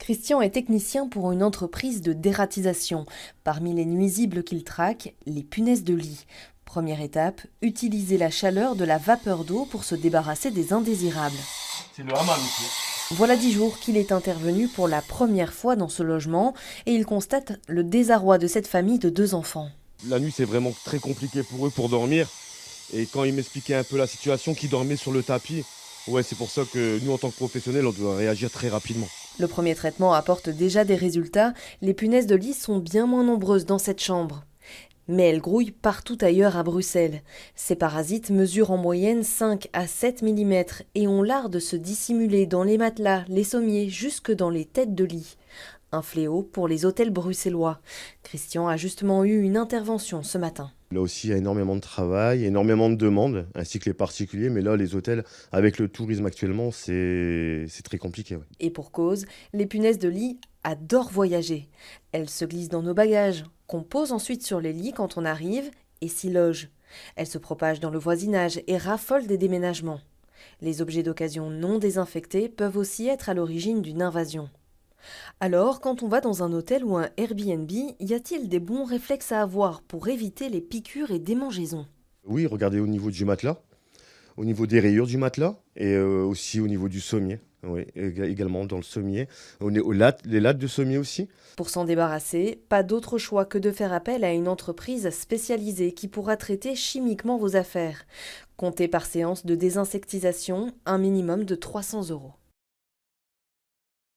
Christian est technicien pour une entreprise de dératisation. Parmi les nuisibles qu'il traque, les punaises de lit. Première étape, utiliser la chaleur de la vapeur d'eau pour se débarrasser des indésirables. C'est le hammam ici. Voilà 10 jours qu'il est intervenu pour la première fois dans ce logement et il constate le désarroi de cette famille de 2 enfants. La nuit, c'est vraiment très compliqué pour eux pour dormir. Et quand ils m'expliquaient un peu la situation, qu'ils dormaient sur le tapis, ouais, c'est pour ça que nous, en tant que professionnels, on doit réagir très rapidement. Le premier traitement apporte déjà des résultats. Les punaises de lit sont bien moins nombreuses dans cette chambre. Mais elles grouillent partout ailleurs à Bruxelles. Ces parasites mesurent en moyenne 5 à 7 mm et ont l'art de se dissimuler dans les matelas, les sommiers, jusque dans les têtes de lit. Un fléau pour les hôtels bruxellois. Christian a justement eu une intervention ce matin. Là aussi, il y a énormément de travail, énormément de demandes, ainsi que les particuliers. Mais là, les hôtels, avec le tourisme actuellement, c'est très compliqué. Ouais. Et pour cause, les punaises de lit adorent voyager. Elles se glissent dans nos bagages, qu'on pose ensuite sur les lits quand on arrive et s'y logent. Elles se propagent dans le voisinage et raffolent des déménagements. Les objets d'occasion non désinfectés peuvent aussi être à l'origine d'une invasion. Alors, quand on va dans un hôtel ou un Airbnb, y a-t-il des bons réflexes à avoir pour éviter les piqûres et démangeaisons ? Oui, regardez au niveau du matelas, au niveau des rayures du matelas et aussi au niveau du sommier. Oui, également dans le sommier, les lattes de sommier aussi. Pour s'en débarrasser, pas d'autre choix que de faire appel à une entreprise spécialisée qui pourra traiter chimiquement vos affaires. Comptez par séance de désinsectisation un minimum de 300 €.